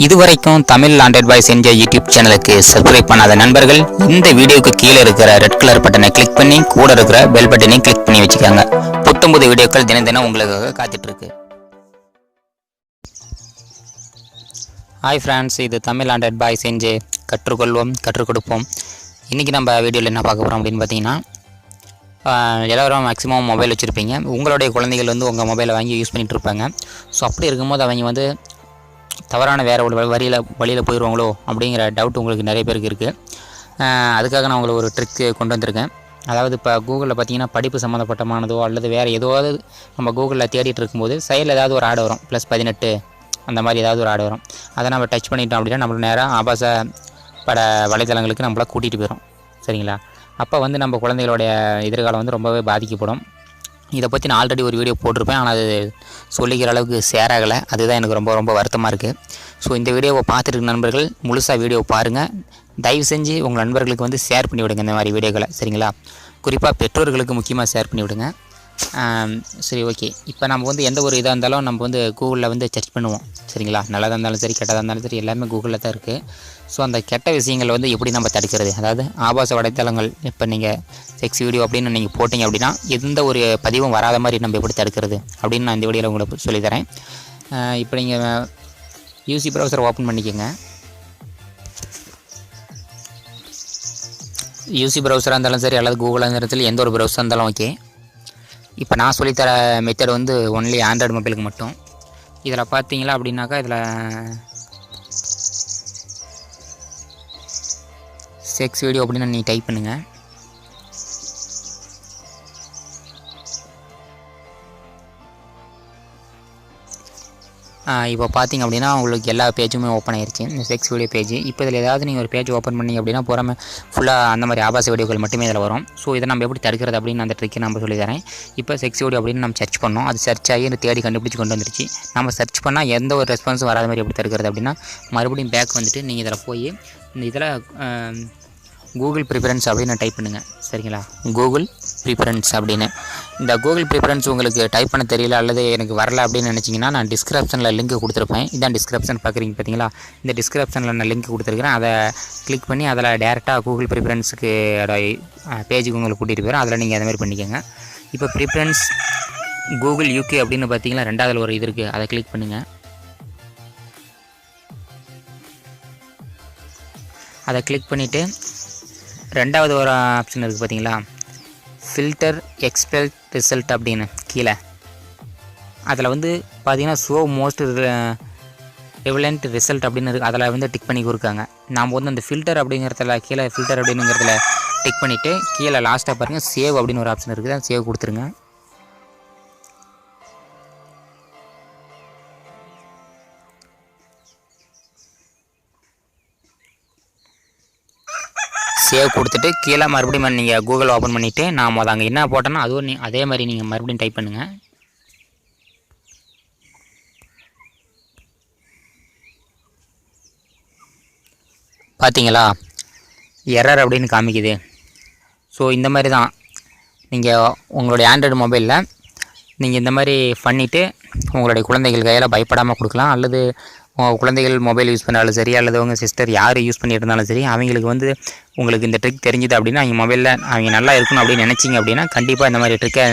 இதுவரைக்கும் Tamil Android boys என்ற YouTube சேனலுக்கு சப்ஸ்கிரைப் பண்ணாத நண்பர்கள் இந்த வீடியோக்கு கீழே இருக்கிற ரெட் கலர் பட்டனை கிளிக் பண்ணி கூட இருக்கிற பெல் பட்டனையும் கிளிக் பண்ணி வச்சுக்கோங்க. புத்தம்புது வீடியோக்கள் தினம் தினம் உங்களுக்காக காத்துட்டு இருக்கு. ஹாய் ஃப்ரெண்ட்ஸ், இது தமிழ் ஆண்ட்ராய்ட் பாய்ஸ் என்ற கற்றுக்கொள்வோம் கற்றுக் கொடுப்போம். இன்றைக்கி நம்ம வீடியோவில் என்ன பார்க்க போகிறோம் அப்படின்னு பார்த்தீங்கன்னா, எல்லோரும் மேக்ஸிமம் மொபைல் வச்சுருப்பீங்க. உங்களுடைய குழந்தைகள் உங்கள் மொபைலை வாங்கி யூஸ் பண்ணிகிட்டு இருப்பாங்க. ஸோ அப்படி இருக்கும்போது அவங்க தவறான வேறு ஒரு வழியில் போயிடுவாங்களோ அப்படிங்கிற டவுட் உங்களுக்கு நிறைய பேருக்கு இருக்குது. அதுக்காக நான் உங்களுக்கு ஒரு ட்ரிக்கு கொண்டு வந்திருக்கேன். அதாவது இப்போ கூகுளில் பார்த்தீங்கன்னா படிப்பு சம்மந்தப்பட்டமானதோ அல்லது வேறு ஏதாவது நம்ம கூகுளில் தேடிட்டு இருக்கும்போது சைடில் ஏதாவது ஒரு ஆடு வரும், +18 அந்த மாதிரி ஏதாவது ஒரு ஆடு வரும். அதை நம்ம டச் பண்ணிட்டோம் அப்படின்னா நம்மளுக்கு நேராக ஆபாச பட வலைத்தளங்களுக்கு நம்மளை கூட்டிகிட்டு போயிடும். சரிங்களா? அப்போ நம்ம குழந்தைகளுடைய எதிர்காலம் ரொம்பவே பாதிக்கப்படும். இதை பற்றி நான் ஆல்ரெடி ஒரு வீடியோ போட்டிருப்பேன், ஆனால் அது சொல்லிக்கிற அளவுக்கு ஷேர் ஆகலை. அதுதான் எனக்கு ரொம்ப வருத்தமாக இருக்குது. ஸோ இந்த வீடியோவை பார்த்துட்டு நண்பர்கள் முழுசாக வீடியோ பாருங்கள். தயவு செஞ்சு உங்கள் நண்பர்களுக்கு ஷேர் பண்ணி விடுங்க இந்த மாதிரி வீடியோக்களை. சரிங்களா? குறிப்பாக பெற்றோர்களுக்கு முக்கியமாக ஷேர் பண்ணி விடுங்க. சரி, ஓகே. இப்போ நம்ம எந்த ஒரு இதாக இருந்தாலும் நம்ம கூகுளில் சர்ச் பண்ணுவோம். சரிங்களா? நல்லதாக இருந்தாலும் சரி, கெட்டதாக இருந்தாலும் சரி, எல்லாமே கூகுளில் தான் இருக்குது. ஸோ அந்த கெட்ட விஷயங்கள் எப்படி நம்ம தடுக்கிறது, அதாவது ஆபாச வலைத்தளங்கள், இப்போ நீங்கள் செக்ஸ் வீடியோ அப்படின்னு நீங்கள் போட்டிங்க அப்படின்னா எந்த ஒரு பதிவும் வராத மாதிரி நம்ம எப்படி தடுக்கிறது அப்படின்னு நான் இந்த வீடியோவில் உங்களுக்கு சொல்லித்தரேன். இப்போ நீங்கள் யூசி ப்ரௌசரை ஓப்பன் பண்ணிக்கோங்க. யூசி ப்ரௌசராக இருந்தாலும் சரி அல்லது கூகுளாக இருந்தாலும் எந்த ஒரு ப்ரௌசராக இருந்தாலும் ஓகே. இப்போ நான் சொல்லித்தர மெத்தட் ஒன்லி ஆண்ட்ராய்டு மொபைலுக்கு மட்டும். இதில் பார்த்தீங்களா அப்படின்னாக்கா இதில் செக்ஸ் வீடியோ அப்படின்னு நீங்கள் டைப் பண்ணுங்கள். இப்போ பார்த்தீங்க அப்படின்னா உங்களுக்கு எல்லா பேஜுமே ஓப்பன் ஆயிடுச்சு, இந்த செக்ஸ் வீடியோ பேஜ். இப்போ இதில் ஏதாவது நீங்கள் ஒரு பேஜ் ஓப்பன் பண்ணி அப்படின்னா புறமே ஃபுல்லாக அந்த மாதிரி ஆபாச வீடியோக்கள் மட்டுமே இதில் வரும். ஸோ இதை நம்ம எப்படி தடுக்கிறது அப்படின்னு அந்த ட்ரிக்கை நம்ம சொல்லி தரேன். இப்போ செக்ஸ் வீடியோ அப்படின்னு நம்ம சர்ச் பண்ணோம், அது சர்ச் ஆகி தேடி கண்டுபிடிச்சி கொண்டு வந்துருச்சு. நம்ம சர்ச் பண்ணால் எந்த ஒரு ரெஸ்பான்ஸும் வராத மாதிரி எப்படி தடுக்கிறது அப்படின்னா, மறுபடியும் பேக் நீங்கள் இதில் போய் இந்த இதில் கூகுள் ப்ரிஃபரன்ஸ் அப்படின்னு டைப் பண்ணுங்கள். சரிங்களா? கூகுள் ப்ரிஃபரன்ஸ் அப்படின்னு. இந்த கூகுள் ப்ரிஃபரன்ஸ் உங்களுக்கு டைப் பண்ண தெரியல அல்லது எனக்கு வரல அப்படின்னு நினச்சிங்கன்னா நான் டிஸ்கிரிப்ஷனில் லிங்க் கொடுத்துருப்பேன். இதான் டிஸ்கிரிப்ஷன் பார்க்குறீங்க பார்த்தீங்களா? இந்த டிஸ்கிரிப்ஷனில் நான் லிங்க் கொடுத்துருக்கிறேன். அதை கிளிக் பண்ணி அதில் டேரெக்டாக கூகுள் ப்ரிஃபரன்ஸுக்கு பேஜுக்கு உங்களுக்கு கூட்டிகிட்டு போயிடும். அதில் நீங்கள் அது மாதிரி பண்ணிக்கோங்க. இப்போ ப்ரிஃபரன்ஸ் கூகுள் யூகே அப்படின்னு பார்த்தீங்களா, ரெண்டாவது ஒரு இது இருக்குது, அதை கிளிக் பண்ணுங்கள். அதை கிளிக் பண்ணிவிட்டு ரெண்டாவது ஒரு ஆப்ஷன் இருக்குது பார்த்தீங்களா, ஃபில்டர் எக்ஸ்பெக்ட் ரிசல்ட் அப்படின்னு கீழே அதில் பார்த்தீங்கன்னா ஷோ மோஸ்ட் ரிவலண்ட் ரிசல்ட் அப்படின்னு இருக்குது. அதில் டிக் பண்ணி கொடுக்காங்க. நாம் அந்த ஃபில்டர் அப்படிங்கிறதுல கீழே ஃபில்டர் அப்படிங்கிறதுல டிக் பண்ணிவிட்டு கீழே லாஸ்ட்டாக பாருங்கள் சேவ் அப்படின்னு ஒரு ஆப்ஷன் இருக்குது, அதை சேவ் கொடுத்துருங்க. சேவ் கொடுத்துட்டு கீழே மறுபடியும் நீங்கள் கூகுள் ஓப்பன் பண்ணிவிட்டு நான் அங்கே என்ன போட்டேன்னா அதுவும் அதே மாதிரி நீங்கள் மறுபடியும் டைப் பண்ணுங்கள். பார்த்தீங்களா, எரர் அப்படின்னு காமிக்குது. ஸோ இந்த மாதிரி தான் நீங்கள் உங்களுடைய ஆண்ட்ராய்டு மொபைலில் நீங்கள் இந்த மாதிரி பண்ணிவிட்டு உங்களுடைய குழந்தைகள் கையில் பயப்படாமல் கொடுக்கலாம். அல்லது உங்கள் குழந்தைகள் மொபைல் யூஸ் பண்ணாலும் சரி அல்லது உங்கள் சிஸ்டர் யார் யூஸ் பண்ணிட்டு இருந்தாலும் சரி, அவங்களுக்கு உங்களுக்கு இந்த ட்ரிக் தெரிஞ்சுது அப்படின்னா அவங்க மொபைலில் அவங்க நல்லா இருக்கணும் அப்படின்னு நினச்சிங்க அப்படின்னா கண்டிப்பாக இந்த மாதிரி ட்ரிக்கை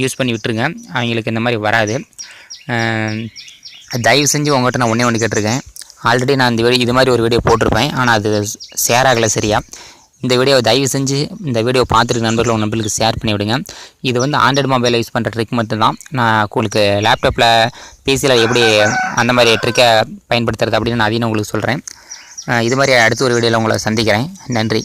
யூஸ் பண்ணி விட்டுருங்க. அவங்களுக்கு இந்த மாதிரி வராது. தயவு செஞ்சு உங்கள்கிட்ட நான் ஒன்று கேட்டிருக்கேன். ஆல்ரெடி நான் இது மாதிரி ஒரு வீடியோ போட்டிருப்பேன், ஆனால் அது ஷேர் ஆகலை சரியா. இந்த வீடியோவை தயவு செஞ்சு இந்த வீடியோ பார்த்துட்டு நண்பர்கள் உங்கள் நண்பர்களுக்கு ஷேர் பண்ணி விடுங்க. இது ஆண்ட்ராய்டு மொபைலில் யூஸ் பண்ணுற ட்ரிக் மட்டும்தான். நான் உங்களுக்கு லேப்டாப்பில் பிசியில் எப்படி அந்த மாதிரி ட்ரிக்கை பயன்படுத்துறது அப்படின்னு நான் அதையும் உங்களுக்கு சொல்கிறேன். இது மாதிரி அடுத்த ஒரு வீடியோவில் உங்களை சந்திக்கிறேன். நன்றி.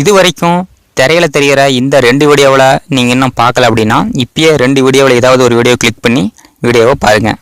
இது வரைக்கும் திரையில் தெரிகிற இந்த 2 வீடியோவில் நீங்கள் இன்னும் பார்க்கல அப்படின்னா இப்போயே 2 வீடியோவில் ஏதாவது ஒரு வீடியோ கிளிக் பண்ணி வீடியோவை பாருங்கள்.